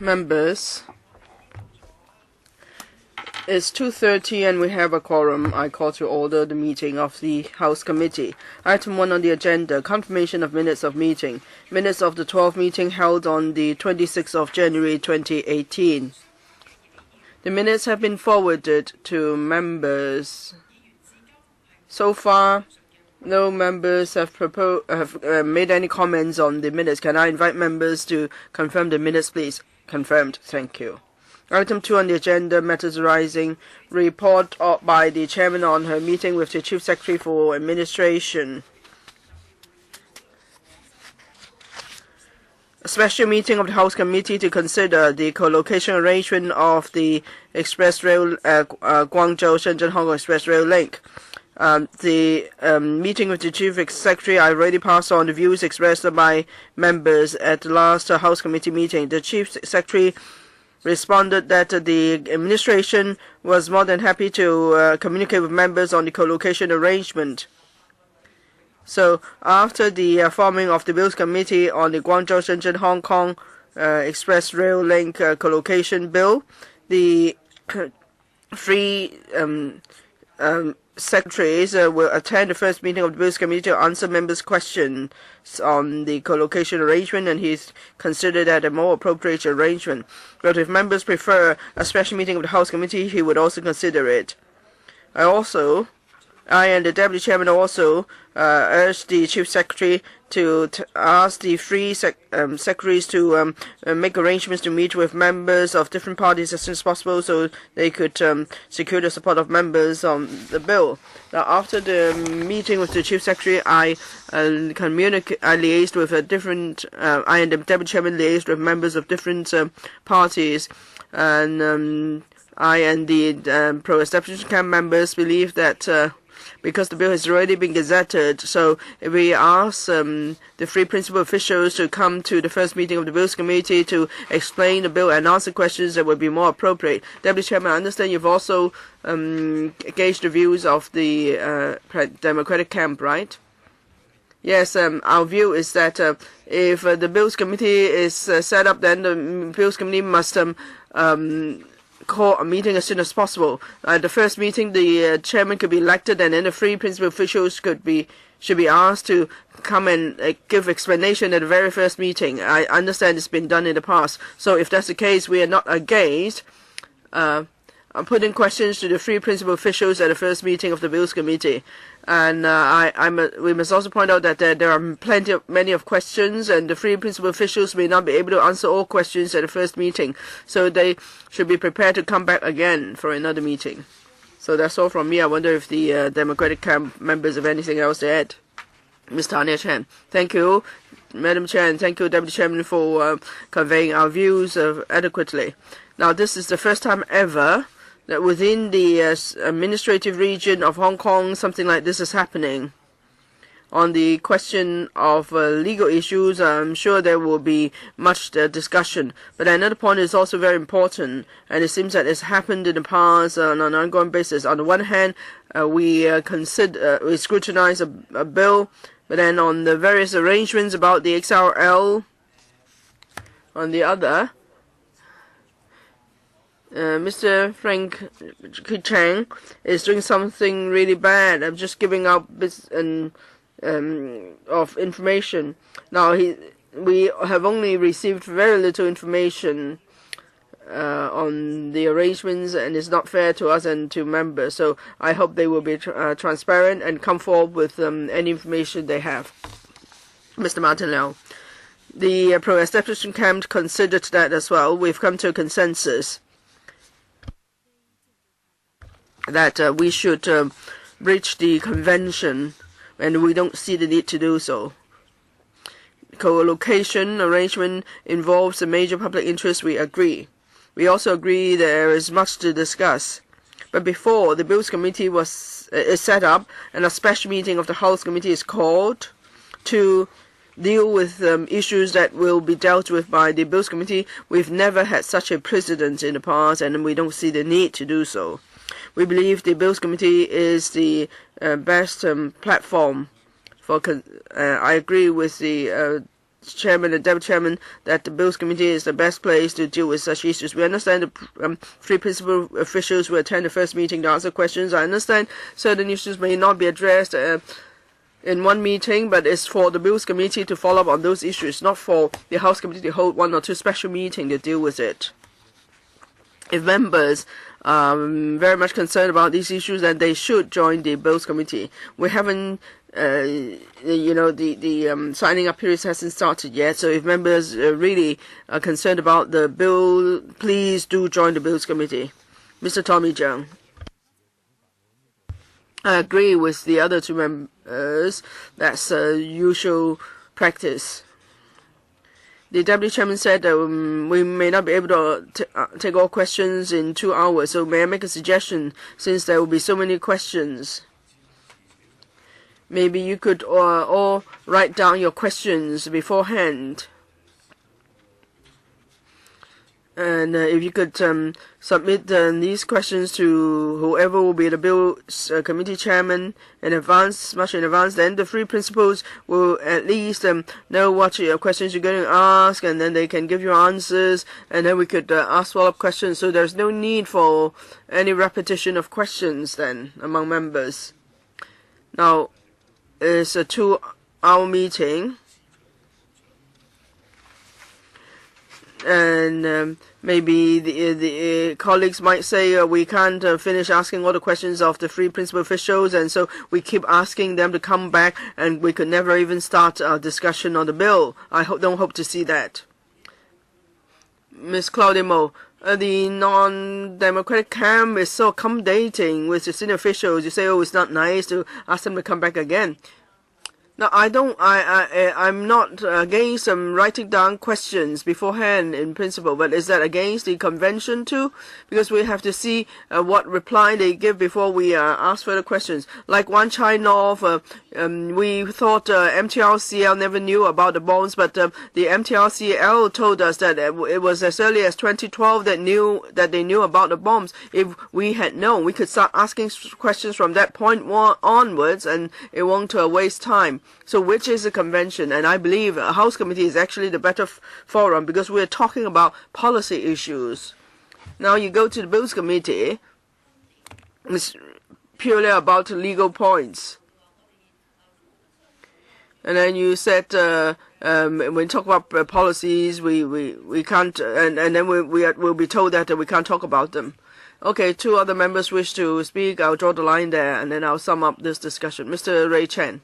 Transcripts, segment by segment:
Members, it's 2:30 and we have a quorum. I call to order the meeting of the House Committee. Item 1 on the agenda, confirmation of minutes of meeting. Minutes of the 12th meeting held on the 26th of January 2018. The minutes have been forwarded to members. So far, no members have made any comments on the minutes. Can I invite members to confirm the minutes, please? Confirmed. Thank you. Item 2 on the agenda, matters arising. Report by the chairman on her meeting with the Chief Secretary for Administration. A special meeting of the House Committee to consider the co-location arrangement of the Express Rail Guangzhou-Shenzhen-Hong Express Rail link. The meeting with the Chief Secretary, I already passed on the views expressed by members at the last House Committee meeting. The Chief Secretary responded that the administration was more than happy to communicate with members on the co-location arrangement. So after the forming of the Bills Committee on the Guangzhou-Shenzhen-Hong Kong Express Rail Link co-location bill, the three secretaries will attend the first meeting of the Bills Committee to answer members' questions on the co-location arrangement, and he's considered that a more appropriate arrangement. But if members prefer a special meeting of the House Committee, he would also consider it. I and the Deputy Chairman also urged the Chief Secretary to ask the three secretaries to make arrangements to meet with members of different parties as soon as possible so they could secure the support of members on the bill. Now, after the meeting with the Chief Secretary, I liaised with I and the Deputy Chairman liaised with members of different parties, and I and the pro-establishment camp members believe that because the bill has already been gazetted, so we ask the three principal officials to come to the first meeting of the Bills Committee to explain the bill and answer questions that would be more appropriate. Deputy Chairman, I understand you've also gauged the views of the Democratic camp, right? Yes, our view is that if the Bills Committee is set up, then the Bills Committee must call a meeting as soon as possible. At the first meeting, the chairman could be elected, and then the three principal officials should be asked to come and give explanation at the very first meeting. I understand it's been done in the past. So if that's the case, we are not against putting questions to the three principal officials at the first meeting of the Bills Committee. And we must also point out that there are many of questions, and the three principal officials may not be able to answer all questions at the first meeting. So they should be prepared to come back again for another meeting. So that's all from me. I wonder if the Democratic camp members have anything else to add. Ms. Tanya Chen. Thank you, Madam Chair, and thank you, Deputy Chairman, for conveying our views adequately. Now, this is the first time ever that within the administrative region of Hong Kong, something like this is happening. On the question of legal issues, I'm sure there will be much discussion. But another point is also very important, and it seems that it's happened in the past on an ongoing basis. On the one hand, we scrutinize a bill, but then on the various arrangements about the XRL, on the other, Mr. Frank Chang is doing something really bad. I'm just giving out bits of information. Now we have only received very little information on the arrangements, and it's not fair to us and to members. So I hope they will be transparent and come forward with any information they have. Mr. Martin Liao. The pro-establishment camp considered that as well. We've come to a consensus that we should breach the convention, and we don't see the need to do so. Co-location arrangement involves a major public interest, we agree. We also agree there is much to discuss. But before the Bills Committee is set up and a special meeting of the House Committee is called to deal with issues that will be dealt with by the Bills Committee, we've never had such a precedent in the past, and we don't see the need to do so. We believe the Bills Committee is the best platform for. I agree with the chairman and deputy chairman that the Bills Committee is the best place to deal with such issues. We understand the three principal officials will attend the first meeting to answer questions. I understand certain issues may not be addressed in one meeting, but it's for the Bills Committee to follow up on those issues, not for the House Committee to hold one or two special meetings to deal with it. If members are very much concerned about these issues, then they should join the Bills Committee. We haven't, the signing up period hasn't started yet, so if members really are concerned about the bill, please do join the Bills Committee. Mr. Tommy Zhang. I agree with the other two members. That's usual practice. The deputy chairman said that we may not be able to take all questions in 2 hours. So may I make a suggestion, since there will be so many questions? Maybe you could all write down your questions beforehand. And if you could submit these questions to whoever will be the Bills Committee chairman in advance, much in advance, then the three principals will at least know what questions you're going to ask, and then they can give you answers, and then we could ask follow-up questions. So there's no need for any repetition of questions then among members. Now, it's a 2-hour meeting. And maybe the colleagues might say we can't finish asking all the questions of the three principal officials, and so we keep asking them to come back, and we could never even start a discussion on the bill. I don't hope to see that. Ms. Claudia Mo, the non-democratic camp is so accommodating with the senior officials. You say, oh, it's not nice to ask them to come back again. Now, I'm not against writing down questions beforehand in principle, but is that against the convention too? Because we have to see what reply they give before we ask further questions. Like Wan Chai North, we thought MTRCL never knew about the bonds, but the MTRCL told us that it was as early as 2012 that they knew about the bombs. If we had known, we could start asking questions from that point onwards, and it won't waste time. So which is the convention? And I believe a House Committee is actually the better forum, because we're talking about policy issues. Now you go to the Bills Committee, it's purely about legal points. And then you said when we talk about policies, we can't, and then we'll be told that we can't talk about them. Okay, two other members wish to speak. I'll draw the line there, and then I'll sum up this discussion. Mr. Ray Chen.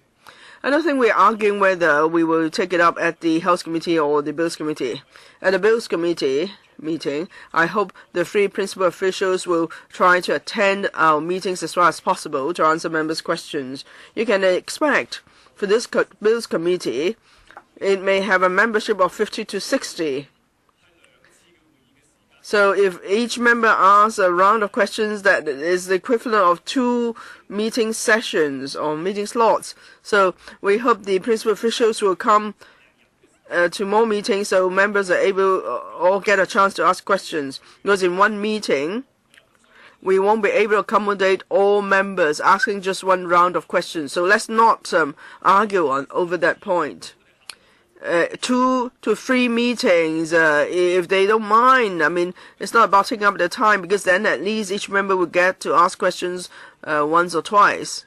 I don't think we're arguing whether we will take it up at the House Committee or the Bills Committee. At the Bills Committee meeting, I hope the three principal officials will try to attend our meetings as far as possible to answer members' questions. You can expect for this Bills Committee, it may have a membership of 50 to 60. So if each member asks a round of questions, that is the equivalent of 2 meeting sessions or meeting slots. So we hope the principal officials will come to more meetings, so members are able or get a chance to ask questions. Because in one meeting, we won't be able to accommodate all members asking just one round of questions. So let's not argue over that point. 2 to 3 meetings, if they don't mind. I mean, it's not about taking up the time, because then at least each member will get to ask questions once or twice.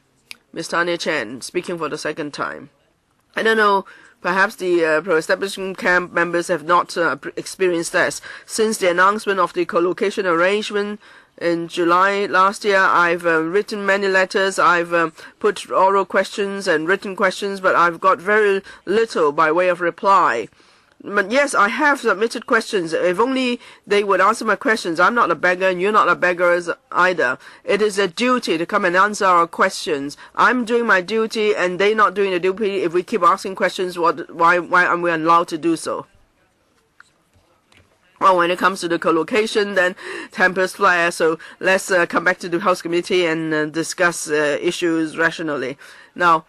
Ms. Tanya Chen, speaking for the second time. I don't know, perhaps the pro-establishment camp members have not experienced this. Since the announcement of the co-location arrangement in July last year, I've written many letters. I've put oral questions and written questions, but I've got very little by way of reply. But yes, I have submitted questions. If only they would answer my questions. I'm not a beggar, and you're not a beggar either. It is a duty to come and answer our questions. I'm doing my duty, and they're not doing the duty. If we keep asking questions, why aren't we allowed to do so? Well, when it comes to the co-location, then tempers flare. So let's come back to the House Committee and discuss issues rationally. Now,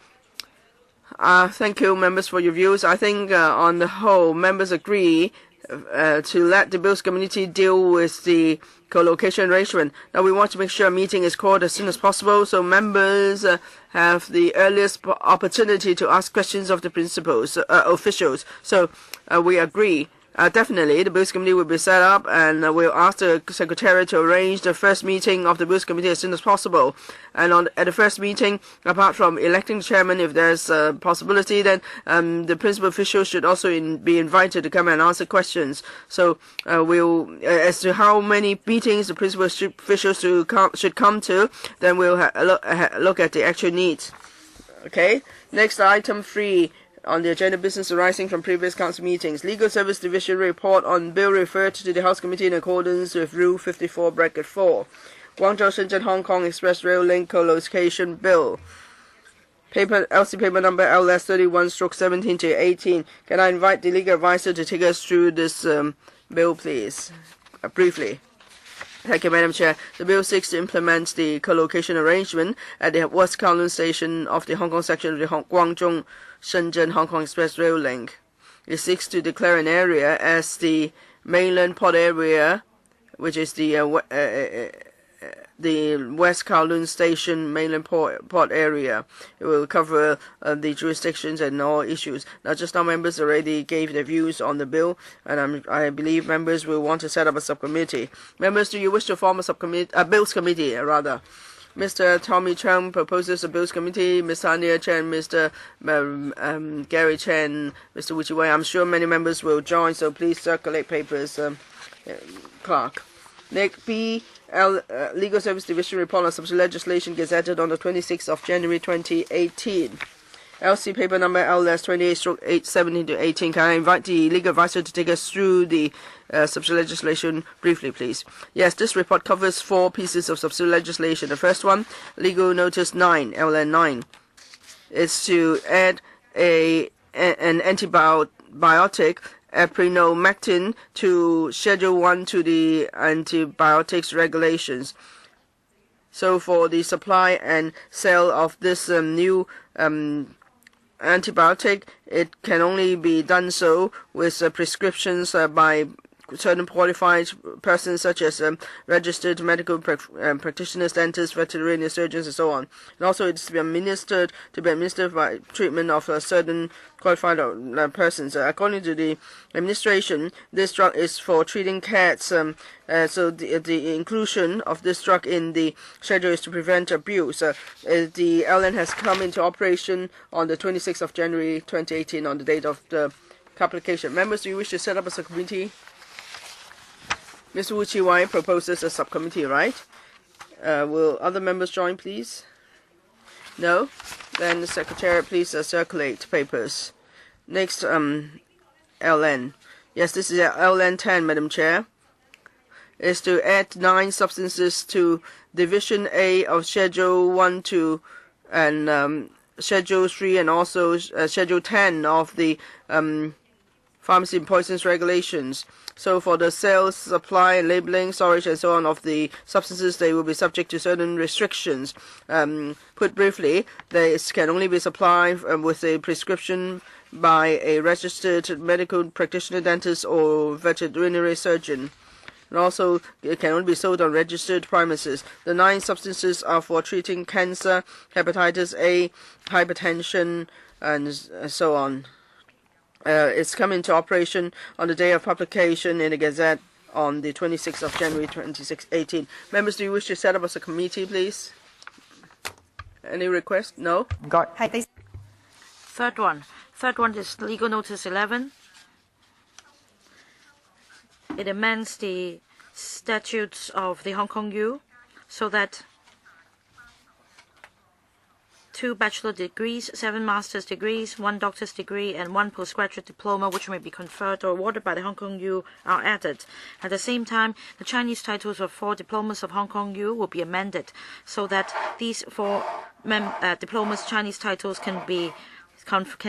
thank you, members, for your views. I think on the whole, members agree to let the Bills Committee deal with the co-location arrangement. Now we want to make sure a meeting is called as soon as possible, so members have the earliest opportunity to ask questions of the principals, officials. So we agree. Definitely, the Bills Committee will be set up, and we'll ask the Secretary to arrange the first meeting of the Bills Committee as soon as possible. And at the first meeting, apart from electing the chairman, if there's a possibility, then the principal officials should also be invited to come and answer questions. So we'll, as to how many meetings the principal officials should come to, then we'll look at the actual needs. Okay, next item 3. On the agenda, business arising from previous council meetings. Legal Service Division report on bill referred to the House Committee in accordance with Rule 54(4). Guangzhou-Shenzhen-Hong Kong Express Rail Link Co-location Bill. LC paper number LS31/17 to 18. Can I invite the legal advisor to take us through this bill, please? Briefly. Thank you, Madam Chair. The bill seeks to implement the co-location arrangement at the West Kowloon Station of the Hong Kong section of the Guangzhou-Shenzhen-Hong Kong Express Rail Link. It seeks to declare an area as the mainland port area, which is the West Kowloon Station mainland port area. It will cover the jurisdictions and all issues. Now, just now, members already gave their views on the bill, and I believe members will want to set up a subcommittee. Members, do you wish to form a subcommittee, Bills Committee, rather? Mr. Tommy Chung proposes a Bills Committee, Ms. Tanya Chen, Mr. Gary Chen, Mr. Wu Chi-wei. I'm sure many members will join, so please circulate papers, Clerk. Nick B. Legal Service Division report on subsidiary legislation gazetted on the 26th of January 2018. LC paper number LS28/17 to 18. Can I invite the legal advisor to take us through the subsidiary legislation briefly, please? Yes, this report covers 4 pieces of subsidiary legislation. The first one, Legal Notice 9, LN 9, is to add an antibiotic, Aprenomectin, to Schedule 1 to the antibiotics regulations. So for the supply and sale of this new antibiotic, it can only be done so with prescriptions by certain qualified persons such as registered medical practitioners, dentists, veterinary surgeons, and so on. And also it's to be administered by treatment of certain qualified persons. According to the administration, this drug is for treating cats. So the inclusion of this drug in the schedule is to prevent abuse. The LN has come into operation on the 26th of January 2018 on the date of the application. Members, do you wish to set up a subcommittee? Mr. Wu Chi-wei proposes a subcommittee, right? Will other members join, please? No? Then the Secretary, please circulate papers. Next, LN. Yes, this is LN 10, Madam Chair. Is to add 9 substances to Division A of Schedule 1 to and Schedule 3 and also Schedule 10 of the Pharmacy and Poisons Regulations. So for the sales, supply, and labeling, storage, and so on of the substances, they will be subject to certain restrictions. Put briefly, they can only be supplied with a prescription by a registered medical practitioner, dentist, or veterinary surgeon. And also, it can only be sold on registered premises. The 9 substances are for treating cancer, hepatitis A, hypertension, and so on. It's come into operation on the day of publication in the Gazette on the 26th of January 2018. Members, do you wish to set up as a committee, please? Any request? No? Third one is Legal Notice 11. It amends the statutes of the Hong Kong U so that 2 bachelor degrees, 7 master's degrees, 1 doctor's degree, and 1 postgraduate diploma, which may be conferred or awarded by the Hong Kong U, are added. At the same time, the Chinese titles of 4 diplomas of Hong Kong U will be amended so that these 4 diplomas Chinese titles can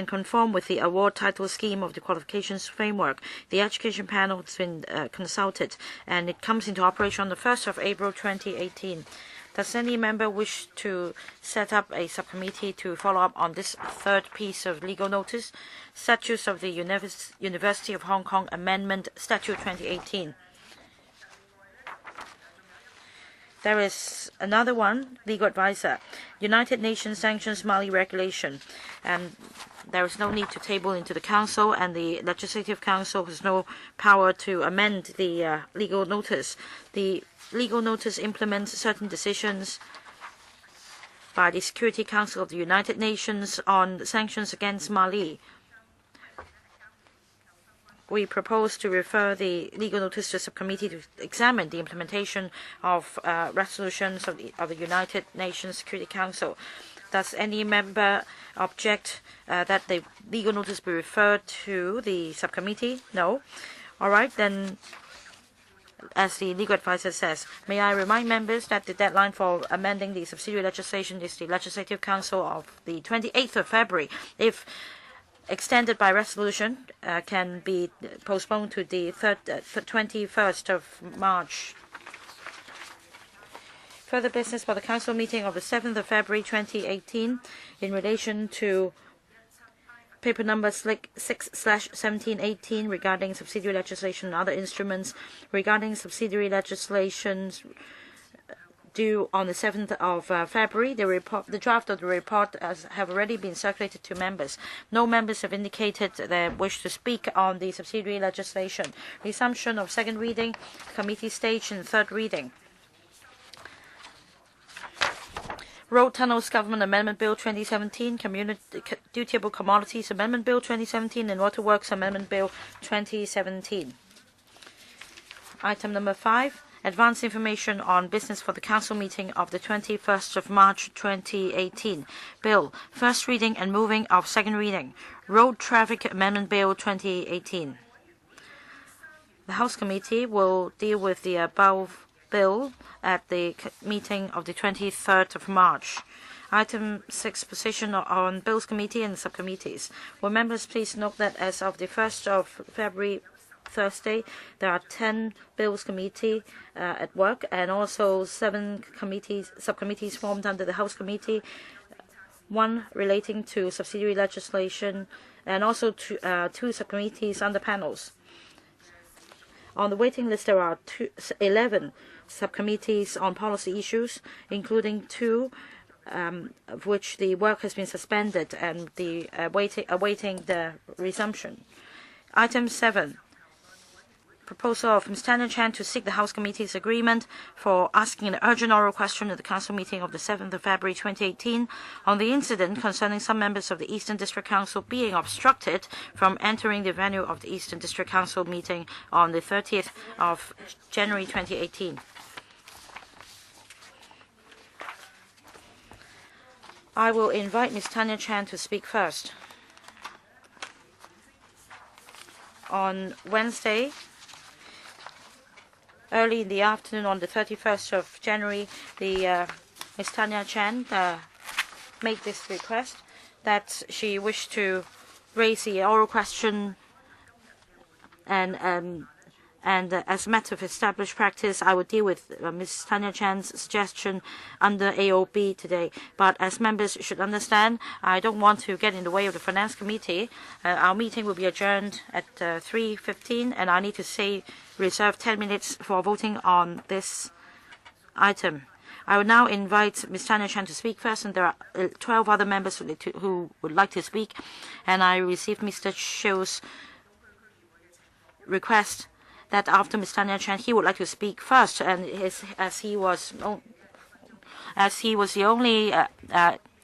conform with the award title scheme of the qualifications framework. The education panel has been consulted, and it comes into operation on the 1st of April 2018. Does any member wish to set up a subcommittee to follow up on this third piece of legal notice? Statutes of the University of Hong Kong Amendment Statute 2018. There is another one, legal advisor, United Nations Sanctions Mali Regulation, and there is no need to table into the Council, and the Legislative Council has no power to amend the legal notice. The legal notice implements certain decisions by the Security Council of the United Nations on sanctions against Mali. We propose to refer the legal notice to a subcommittee to examine the implementation of resolutions of the United Nations Security Council. Does any member object that the legal notice be referred to the subcommittee? No. All right, then, as the legal advisor says, may I remind members that the deadline for amending the subsidiary legislation is the Legislative Council of the 28th of February. If extended by resolution, can be postponed to the 21st of March. Further business for the Council meeting of the 7th of February 2018 in relation to paper number 6/1718 regarding subsidiary legislation and other instruments regarding subsidiary legislations due on the 7th of February. The draft of the report have already been circulated to members. No members have indicated their wish to speak on the subsidiary legislation. Resumption of second reading, committee stage, and third reading. Road Tunnels Government Amendment Bill 2017, Dutiable Commodities Amendment Bill 2017, and Waterworks Amendment Bill 2017. Item number 5, advance information on business for the Council meeting of the 21st of March 2018. Bill, first reading and moving of second reading. Road Traffic Amendment Bill 2018. The House Committee will deal with the above bill at the meeting of the 23rd of March. Item 6, position on Bills Committee and subcommittees. Will members please note that as of the 1st of February, Thursday, there are 10 Bills Committee at work, and also 7 subcommittees formed under the House Committee, 1 relating to subsidiary legislation, and also 2 subcommittees under panels. On the waiting list, there are 11 subcommittees on policy issues, including 2 of which the work has been suspended and awaiting the resumption. Item 7, proposal of Ms. Tanya Chan to seek the House Committee's agreement for asking an urgent oral question at the Council meeting of the 7th of February 2018 on the incident concerning some members of the Eastern District Council being obstructed from entering the venue of the Eastern District Council meeting on the 30th of January 2018. I will invite Ms. Tanya Chan to speak first. On Wednesday, early in the afternoon on the 31st of January, Ms. Tanya Chan made this request that she wished to raise the oral question, and as a matter of established practice, I would deal with Ms. Tanya Chan's suggestion under AOB today. But as members should understand, I don't want to get in the way of the Finance Committee. Our meeting will be adjourned at 3:15, and I need to reserve 10 minutes for voting on this item. I will now invite Ms. Tanya Chan to speak first, and there are 12 other members who would like to speak. And I received Mr. Shill's request that after Ms. Tanya Chan, he would like to speak first, and as he was the only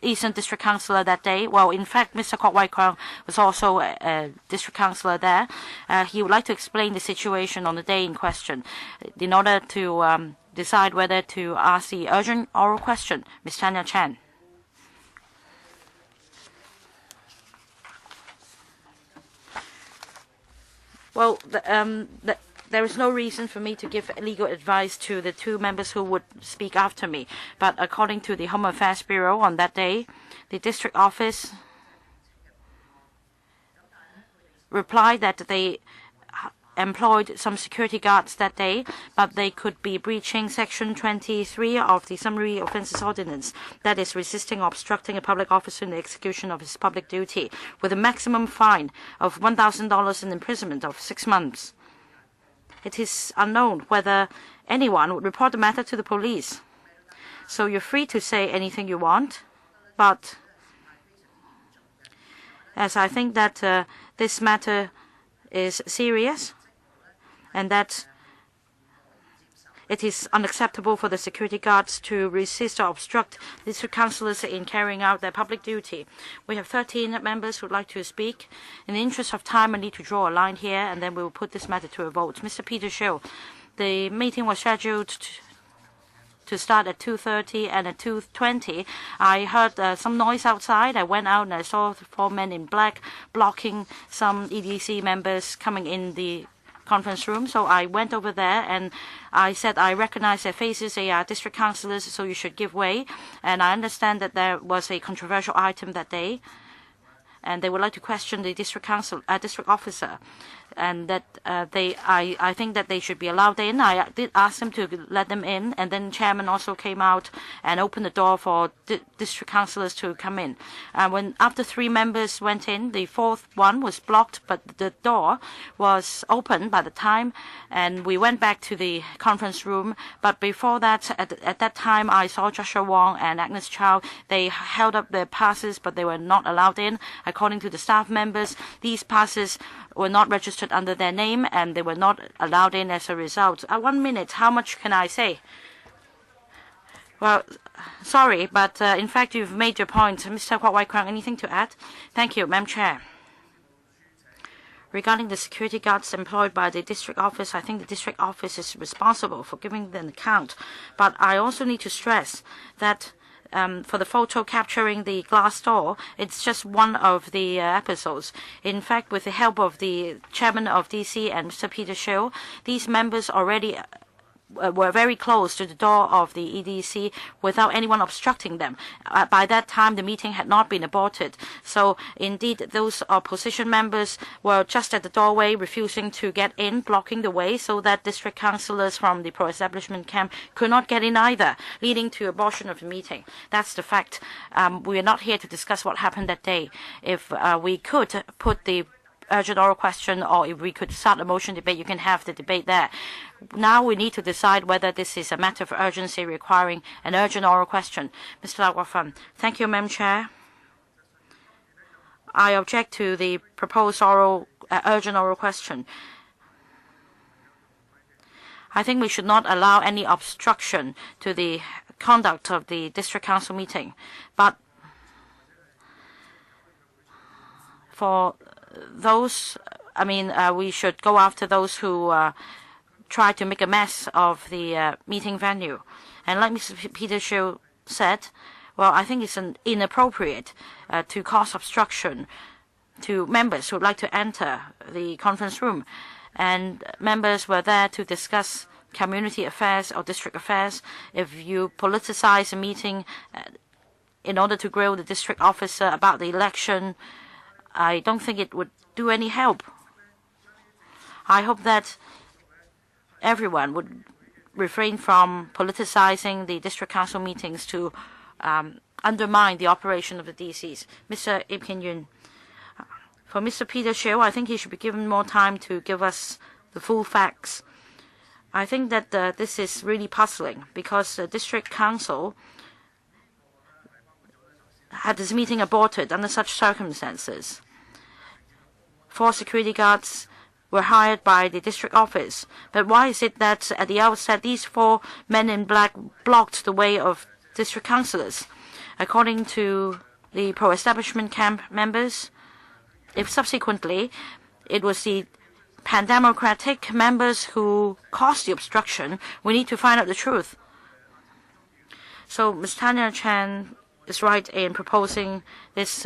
Eastern District Councillor that day. Well, in fact, Mr. Kwok Wai Kwang was also a District Councillor there. He would like to explain the situation on the day in question in order to decide whether to ask the urgent oral question. Ms. Tanya Chan. Well, there is no reason for me to give legal advice to the 2 members who would speak after me. But according to the Home Affairs Bureau, on that day, the district office replied that they employed some security guards that day, but they could be breaching Section 23 of the Summary Offences Ordinance, that is, resisting or obstructing a public officer in the execution of his public duty, with a maximum fine of $1,000 and imprisonment of 6 months. It is unknown whether anyone would report the matter to the police. So you're free to say anything you want, but as I think that this matter is serious and that it is unacceptable for the security guards to resist or obstruct district councillors in carrying out their public duty. We have 13 members who would like to speak. In the interest of time, I need to draw a line here, and then we will put this matter to a vote. Mr. Peter Shiu, the meeting was scheduled to start at 2:30, and at 2:20, I heard some noise outside. I went out and I saw 4 men in black blocking some EDC members coming in the conference room. So I went over there and I said, I recognize their faces. They are district councillors, so you should give way. And I understand that there was a controversial item that day, and they would like to question the district officer, and that I think that they should be allowed in. I did ask them to let them in, and then chairman also came out and opened the door for district councillors to come in. When after 3 members went in, the 4th one was blocked, but the door was open by the time, and we went back to the conference room. But before that, at that time, I saw Joshua Wong and Agnes Chow. They held up their passes, but they were not allowed in. According to the staff members, these passes were not registered under their name, and they were not allowed in as a result. 1 minute, how much can I say? Well, sorry, but in fact, you've made your point. Mr. Kwok Wai Kwang, anything to add? Thank you, Madam Chair. Regarding the security guards employed by the district office, I think the district office is responsible for giving an account. But I also need to stress that for the photo capturing the glass door, it's just one of the episodes. In fact, with the help of the chairman of DC and Mr. Peter Shiu, these members already were very close to the door of the EDC without anyone obstructing them. By that time, the meeting had not been aborted. So, indeed, those opposition members were just at the doorway, refusing to get in, blocking the way, so that district councillors from the pro-establishment camp could not get in either, leading to abortion of the meeting. That's the fact. We are not here to discuss what happened that day. If we could put the urgent oral question, or if we could start a motion debate, you can have the debate there. Now we need to decide whether this is a matter of urgency requiring an urgent oral question. Mr. Lau Guofan. Thank you, Madam Chair. I object to the proposed urgent oral question. I think we should not allow any obstruction to the conduct of the district council meeting. But for those, we should go after those who try to make a mess of the meeting venue. And like Mr. Peter Shiu said, well, I think it's inappropriate to cause obstruction to members who would like to enter the conference room. And members were there to discuss community affairs or district affairs. If you politicize a meeting in order to grill the district officer about the election, I don't think it would do any help. I hope that everyone would refrain from politicizing the district council meetings to undermine the operation of the DCs. Mr. Ip Kin Yun, for Mr. Peter Shiu, I think he should be given more time to give us the full facts. I think that this is really puzzling because the district council had this meeting aborted under such circumstances. 4 security guards were hired by the district office. But why is it that at the outset these 4 men in black blocked the way of district councillors? According to the pro-establishment camp members, if subsequently it was the pan-democratic members who caused the obstruction, we need to find out the truth. So Ms. Tanya Chan is right in proposing this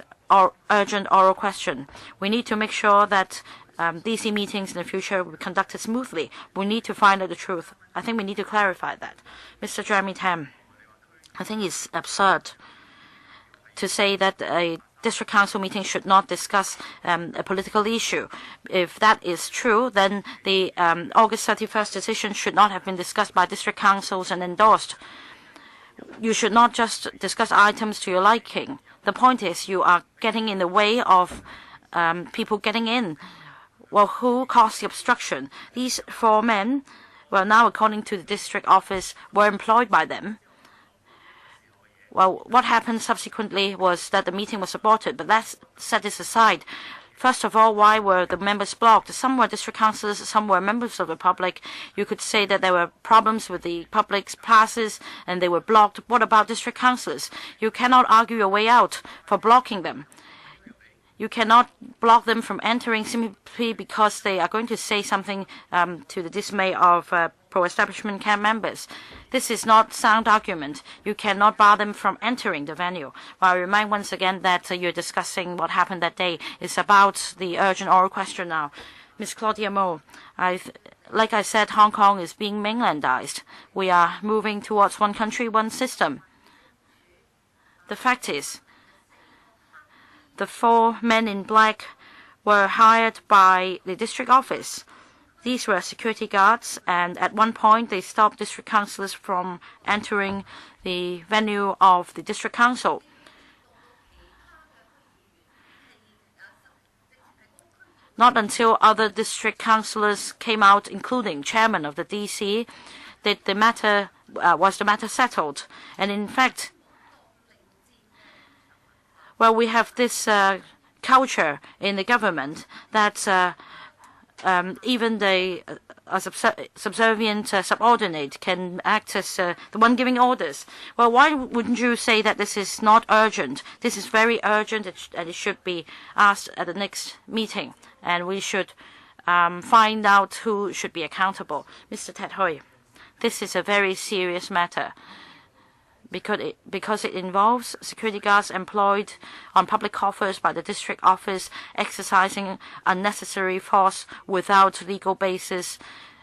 urgent oral question. We need to make sure that DC meetings in the future will be conducted smoothly. We need to find out the truth. I think we need to clarify that. Mr. Jeremy Tam, I think it's absurd to say that a district council meeting should not discuss a political issue. If that is true, then the August 31st decision should not have been discussed by district councils and endorsed. You should not just discuss items to your liking. The point is you are getting in the way of people getting in. Well, who caused the obstruction? These 4 men, well, now according to the district office, were employed by them. Well, what happened subsequently was that the meeting was aborted, but let's set this aside. First of all, why were the members blocked? Some were district councillors, some were members of the public. You could say that there were problems with the public's passes and they were blocked. What about district councillors? You cannot argue your way out for blocking them. You cannot block them from entering simply because they are going to say something to the dismay of pro-establishment camp members. This is not sound argument. You cannot bar them from entering the venue. Well, I remind once again that you're discussing what happened that day. It's about the urgent oral question now. Ms. Claudia Mo, like I said, Hong Kong is being mainlandized. We are moving towards one country, one system. The fact is, the 4 men in black were hired by the district office. These were security guards, and at one point they stopped district councillors from entering the venue of the district council. Not until other district councillors came out, including chairman of the DC, did the matter was the matter settled. And in fact, well, we have this culture in the government that even the subservient subordinate can act as the one giving orders. Well, why wouldn't you say that this is not urgent? This is very urgent, and it should be asked at the next meeting, and we should find out who should be accountable. Mr. Ted Hui, this is a very serious matter, because it involves security guards employed on public coffers by the district office exercising unnecessary force without legal basis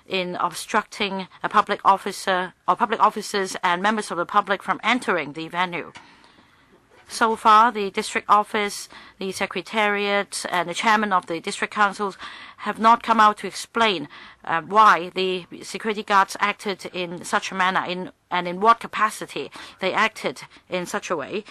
in obstructing a public officer or public officers and members of the public from entering the venue. So far, the district office, the secretariat, and the chairman of the district councils have not come out to explain why the security guards acted in such a manner and in what capacity they acted in such a way.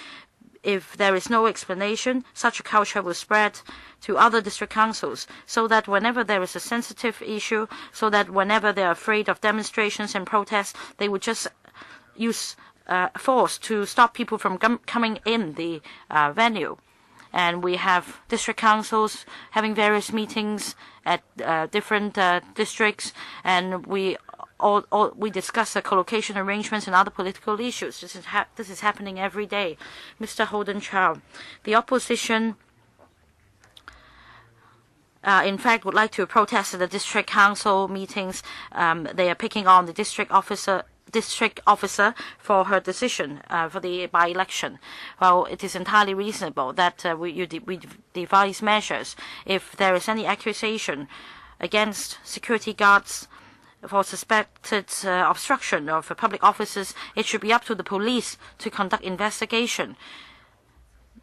If there is no explanation, such a culture will spread to other district councils, so that whenever there is a sensitive issue, so that whenever they are afraid of demonstrations and protests, they would just use force to stop people from coming in the venue. And we have district councils having various meetings at different districts, and we discuss the collocation arrangements and other political issues. This is happening every day. Mr. Holden Chow, the opposition in fact would like to protest at the district council meetings. They are picking on the district officer for her decision for the by-election. Well, it is entirely reasonable that we devise measures. If there is any accusation against security guards for suspected obstruction of public offices, it should be up to the police to conduct investigation.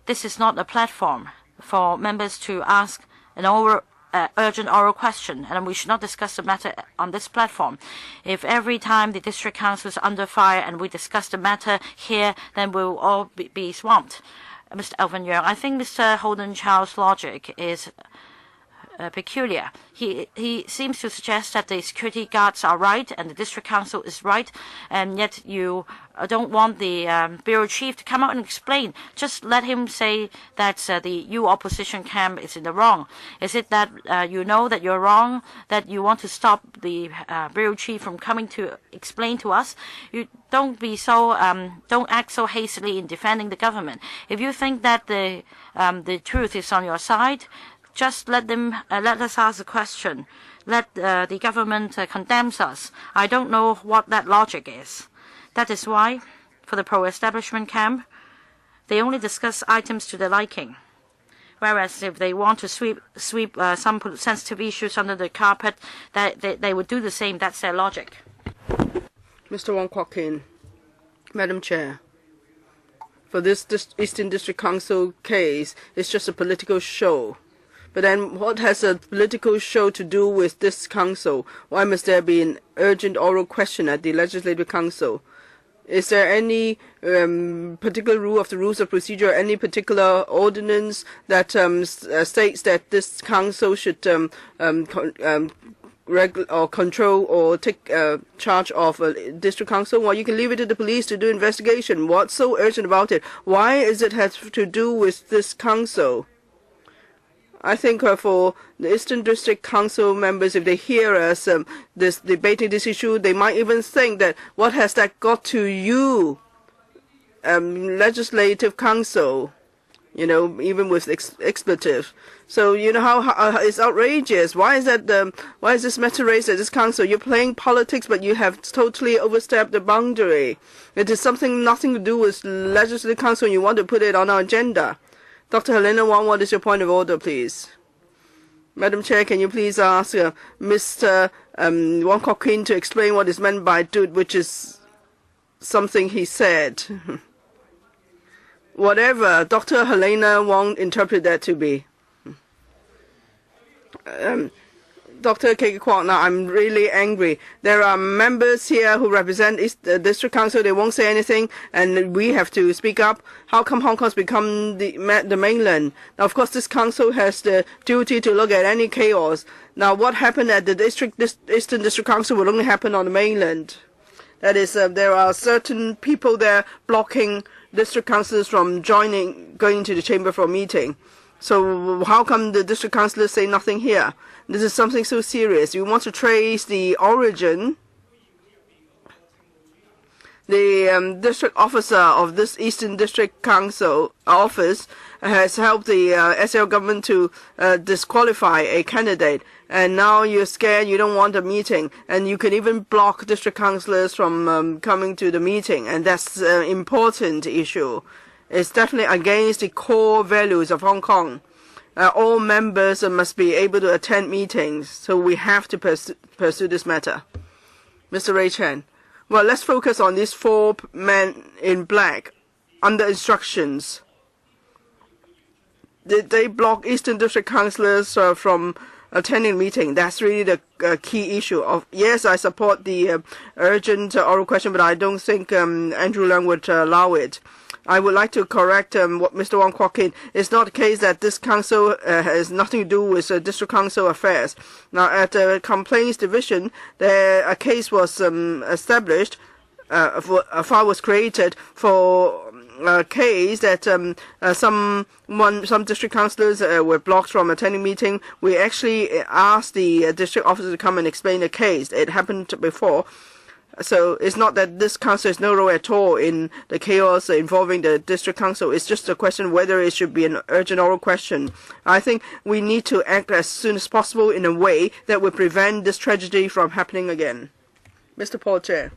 This is not a platform for members to ask an urgent oral question, and we should not discuss the matter on this platform. If every time the district council is under fire and we discuss the matter here, then we'll all be swamped. Mr. Alvin Yeung, I think Mr. Holden Chow's logic is peculiar. He seems to suggest that the security guards are right and the district council is right, and yet you don't want the bureau chief to come out and explain. Just let him say that the opposition camp is in the wrong. Is it that you know that you're wrong, that you want to stop the bureau chief from coming to explain to us? You don't act so hastily in defending the government. If you think that the truth is on your side, just let us ask a question. Let the government condemn us. I don't know what that logic is. That is why, for the pro-establishment camp, they only discuss items to their liking. Whereas if they want to sweep some sensitive issues under the carpet, they would do the same. That's their logic. Mr. Wong Kwok Kin, Madam Chair. for this Eastern District Council case is just a political show. But then what has a political show to do with this council? Why must there be an urgent oral question at the Legislative Council? Is there any particular rule of the rules of procedure, any particular ordinance that states that this council should control or take charge of a district council? Well, you can leave it to the police to do investigation. What's so urgent about it? Why is it have to do with this council? I think for the Eastern District Council members, if they hear us debating this issue, they might even think that what has that got to you, Legislative Council, even with expletive. So how it's outrageous. Why is that? Why is this matter raised at this council? You're playing politics, but you have totally overstepped the boundary. It is nothing to do with Legislative Council, and you want to put it on our agenda. Dr. Helena Wong, what is your point of order, please? Madam Chair, can you please ask Mr. Wong Kok-Kin to explain what is meant by dude, which is something he said. Whatever Dr. Helena Wong interpret that to be. Dr. K. Kwok, now I'm really angry. There are members here who represent the District Council. They won't say anything, and we have to speak up. How come Hong Kong's become the mainland? Now, of course, this council has the duty to look at any chaos. Now, what happened at the Eastern District Council will only happen on the mainland. That is, there are certain people there blocking district councillors from going to the chamber for a meeting. So how come the district councillors say nothing here? This is something so serious. You want to trace the origin. The district officer of this Eastern District Council office has helped the SL government to disqualify a candidate. And now you're scared, you don't want a meeting. And you can even block district councillors from coming to the meeting. And that's an important issue. It's definitely against the core values of Hong Kong. All members must be able to attend meetings, so we have to pursue this matter. Mr. Ray Chen. Well, let's focus on these 4 men in black under instructions. Did they block Eastern District councillors from attending meeting? That's really the key issue. Yes, I support the urgent oral question, but I don't think Andrew Leung would allow it. I would like to correct what Mr. Wong Kok-Kin. It's not the case that this council has nothing to do with district council affairs. Now, at the complaints division, a case was established, a file was created for a case that some district councillors were blocked from attending meeting. We actually asked the district officer to come and explain the case. It happened before. So it's not that this council has no role at all in the chaos involving the district council. It's just a question whether it should be an urgent oral question. I think we need to act as soon as possible in a way that will prevent this tragedy from happening again. Mr. Paul Chair.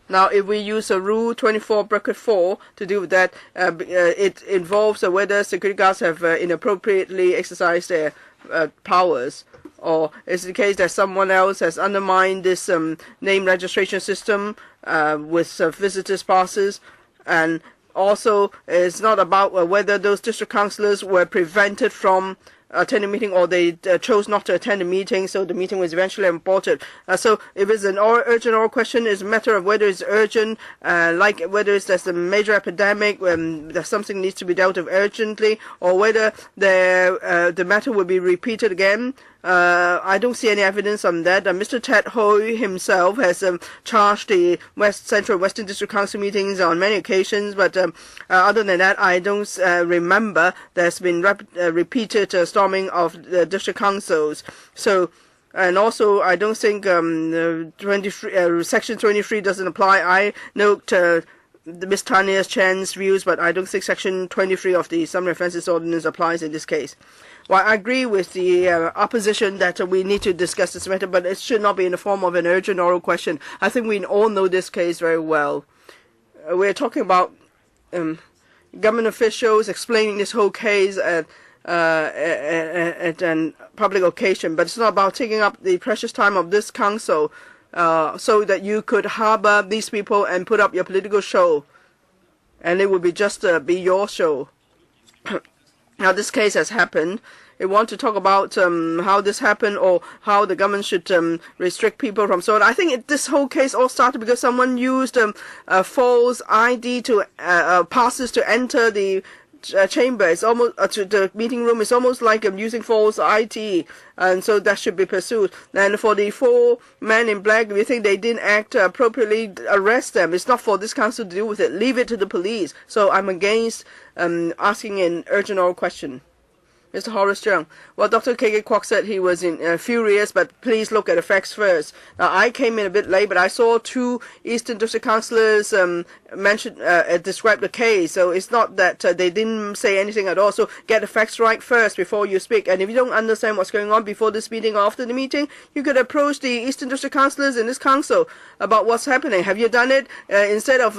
Now, if we use a Rule 24(4) to do with that, it involves whether security guards have inappropriately exercised their powers. Or is it the case that someone else has undermined this name registration system with visitors' passes? And also, it's not about whether those district councillors were prevented from attending a meeting or they chose not to attend the meeting, so the meeting was eventually aborted. So if it's an urgent oral question, it's a matter of whether it's urgent, like whether there's a major epidemic, that something needs to be dealt with urgently, or whether the matter will be repeated again. I don't see any evidence on that. Mr. Ted Hui himself has charged the Central Western District Council meetings on many occasions, but other than that, I don't remember there's been repeated storming of the district councils. So, and also, I don't think Section 23 doesn't apply. I note Ms. Tanya Chan's views, but I don't think Section 23 of the Summary Offences Ordinance applies in this case. Well, I agree with the opposition that we need to discuss this matter, but it should not be in the form of an urgent oral question. I think we all know this case very well. We're talking about government officials explaining this whole case at a public occasion, but it's not about taking up the precious time of this council so that you could harbor these people and put up your political show. and it would be just be your show. Now this case has happened. They want to talk about how this happened or how the government should restrict people from. So I think this whole case all started because someone used a false ID to passes to enter the chamber. It's almost to the meeting room. It's almost like using false ID, and so that should be pursued. And for the 4 men in black, we think they didn't act appropriately. Arrest them. It's not for this council to deal with it. Leave it to the police. So I'm against asking an urgent oral question. Mr. Horace Chung. Well, Dr. K.K. Kwok said he was furious, but please look at the facts first. Now, I came in a bit late, but I saw 2 Eastern District councillors describe the case. So it's not that they didn't say anything at all. So get the facts right first before you speak. And if you don't understand what's going on before this meeting or after the meeting, you could approach the Eastern District councillors in this council about what's happening. Have you done it? Instead of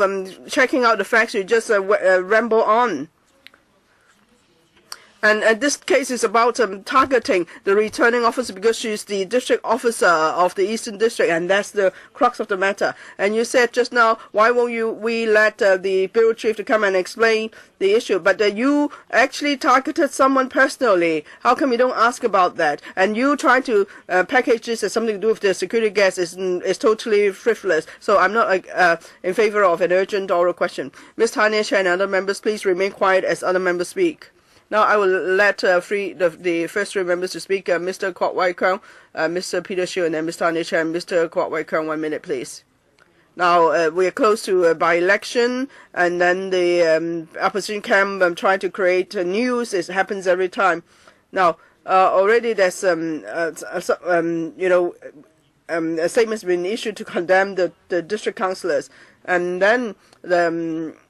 checking out the facts, you just ramble on. And this case is about targeting the returning officer because she's the district officer of the Eastern District, and that's the crux of the matter. And you said just now, why won't we let the bureau chief to come and explain the issue? But you actually targeted someone personally. How come you don't ask about that? And you try to package this as something to do with the security gas is totally frivolous. So I'm not in favor of an urgent oral question. Ms. Tanya Chen and other members, please remain quiet as other members speak. Now I will let the first 3 members to speak. Mr. Kwok Wai Keung, Mr. Peter Shiu, and then Mr. Tanya Chen. Mr. Kwok Wai Keung, 1 minute, please. Now we are close to by-election, and then the opposition camp trying to create news. It happens every time. Now already there's a statement's been issued to condemn the district councillors, and then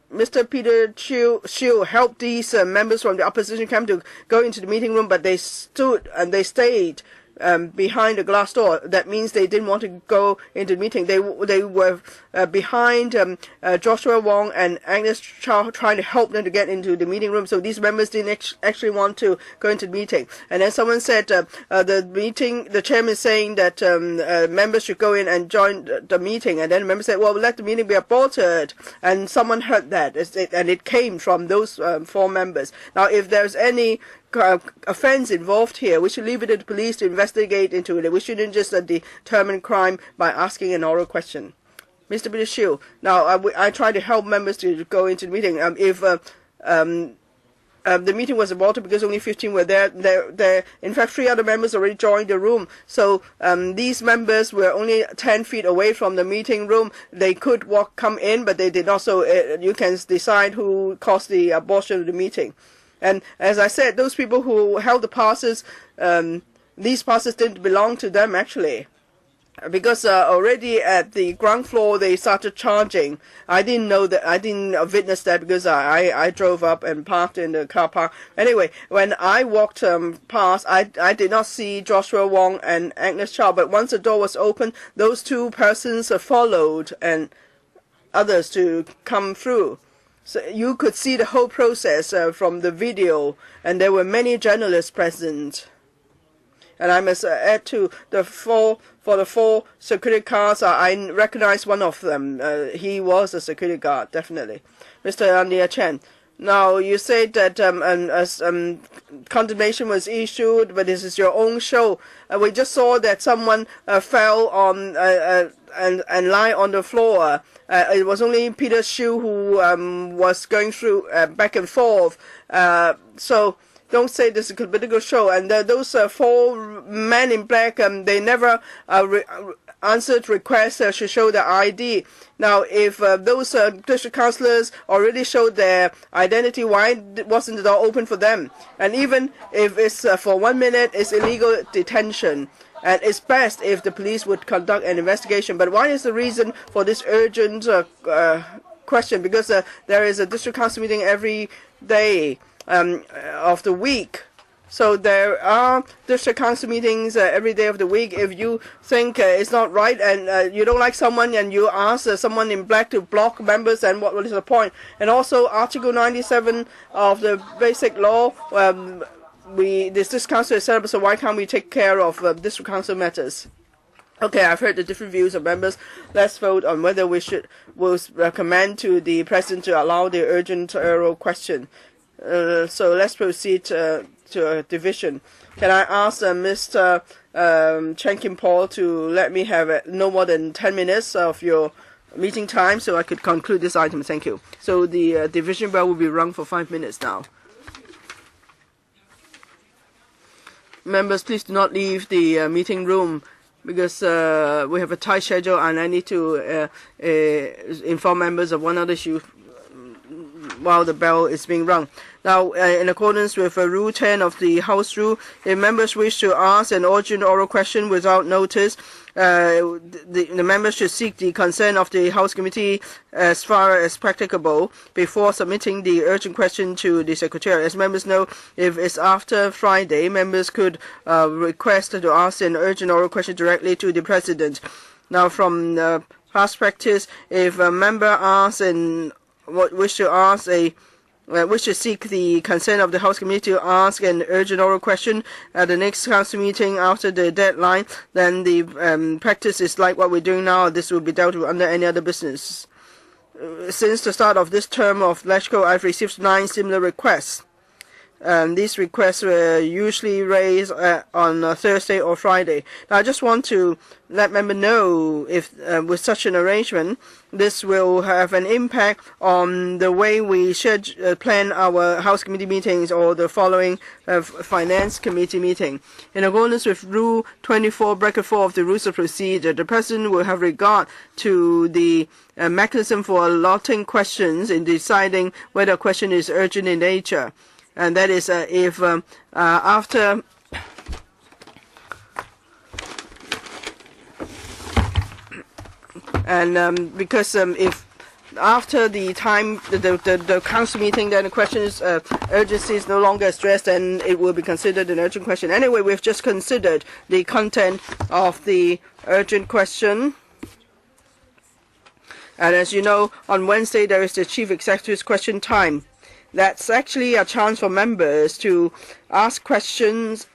Mr. Peter Shiu helped these members from the opposition camp to go into the meeting room, but they stood and they stayed behind the glass door. That means they didn't want to go into the meeting. They were behind Joshua Wong and Agnes Chow trying to help them to get into the meeting room. So these members didn't actually want to go into the meeting. And then someone said the chairman is saying that members should go in and join the meeting. And then the member said, well, let the meeting be aborted. And someone heard that, and it came from those 4 members. Now, if there's any offense involved here, we should leave it to the police to investigate into it. We shouldn't just determine crime by asking an oral question. Mr. Peter Shiu, now I try to help members to go into the meeting. If the meeting was aborted because only 15 were there. In fact, 3 other members already joined the room. So these members were only 10 feet away from the meeting room. They could come in, but they did not. So you can decide who caused the abortion of the meeting. And as I said, those people who held the passes, these passes didn't belong to them actually, because already at the ground floor they started charging. I didn't know that. I didn't witness that because I drove up and parked in the car park. Anyway, when I walked past, I did not see Joshua Wong and Agnes Chow. But once the door was open, those 2 persons followed and others to come through. So you could see the whole process from the video, and there were many journalists present. And I must add to the 4 security guards. I recognize one of them. He was a security guard, definitely. Mr. Tanya Chen. Now you said that condemnation was issued, but this is your own show. We just saw that someone fell on and lie on the floor. It was only Peter Shiu who was going through back and forth. So don't say this is a political show. And those 4 men in black, they never answered requests to show their ID. Now, if those district councillors already showed their identity, why wasn't the door open for them? And even if it's for 1 minute, it's illegal detention. And it's best if the police would conduct an investigation. But why is the reason for this urgent question? Because there is a district council meeting every day of the week. So there are district council meetings every day of the week. If you think it's not right and you don't like someone and you ask someone in black to block members, and what is the point? And also Article 97 of the Basic Law, this council is set up, so why can't we take care of district council matters? Okay, I've heard the different views of members. Let's vote on whether will recommend to the President to allow the urgent oral question. So let's proceed to a division. Can I ask Mr. Chen Kim-Paul to let me have no more than 10 minutes of your meeting time so I could conclude this item? Thank you. So the division bell will be rung for 5 minutes now. Members, please do not leave the meeting room because we have a tight schedule and I need to inform members of one other issue while the bell is being rung. Now, in accordance with Rule 10 of the House Rule, if members wish to ask an urgent oral question without notice, the members should seek the consent of the House Committee as far as practicable before submitting the urgent question to the Secretary. As members know, if it's after Friday, members could request to ask an urgent oral question directly to the President. Now, from past practice, if a member asks wish to seek the consent of the House Committee to ask an urgent oral question at the next Council meeting after the deadline, then the practice is like what we're doing now. This will be dealt with under any other business. Since the start of this term of LegCo, I've received 9 similar requests. These requests were usually raised on Thursday or Friday. Now, I just want to let members know if with such an arrangement, this will have an impact on the way we should plan our House Committee meetings or the following Finance Committee meeting. In accordance with Rule 24(4) of the Rules of Procedure, the President will have regard to the mechanism for allotting questions in deciding whether a question is urgent in nature. And that is if after because if after the time the council meeting, then the question's urgency is no longer stressed, then it will be considered an urgent question. Anyway, we've just considered the content of the urgent question. And as you know, on Wednesday there is the Chief Executive's question time. That's actually a chance for members to ask questions,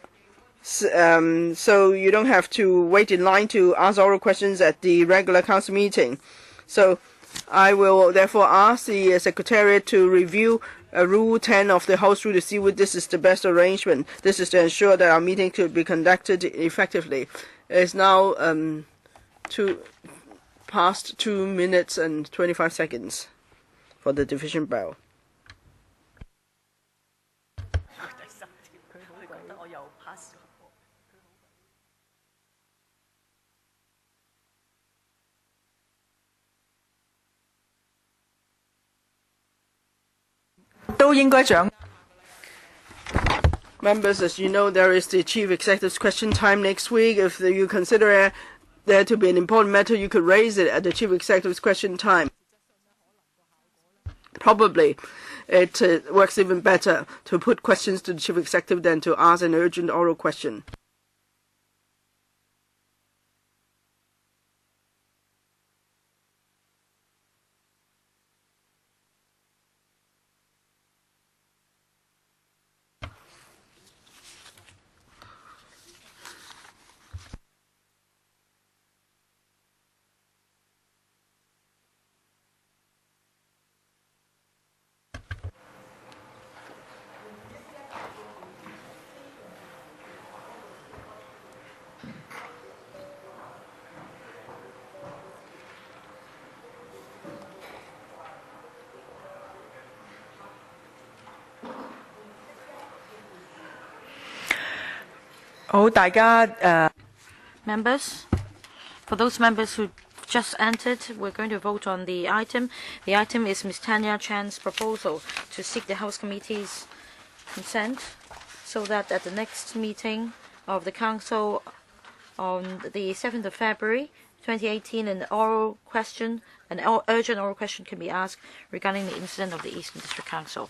so you don't have to wait in line to ask oral questions at the regular council meeting. So I will therefore ask the Secretariat to review Rule 10 of the House Rule to see whether this is the best arrangement. This is to ensure that our meeting could be conducted effectively. It's now past 2 minutes and 25 seconds for the division bell. Members, as you know, there is the Chief Executive's question time next week. If you consider there to be an important matter, you could raise it at the Chief Executive's question time. Probably it works even better to put questions to the Chief Executive than to ask an urgent oral question. Members, for those members who just entered, we're going to vote on the item. The item is Ms. Tanya Chan's proposal to seek the House Committee's consent so that at the next meeting of the Council on the 7th of February 2018, an urgent oral question can be asked regarding the incident of the Eastern District Council.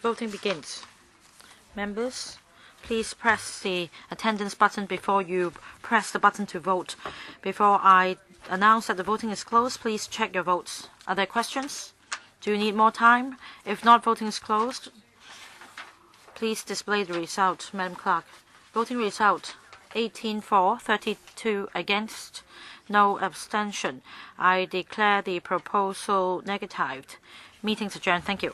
Voting begins. Members, please press the attendance button before you press the button to vote. Before I announce that the voting is closed, please check your votes. Are there questions? Do you need more time? If not, voting is closed. Please display the result, Madam Clerk. Voting result, 18 for, 32 against, no abstention. I declare the proposal negatived. Meeting's adjourned. Thank you.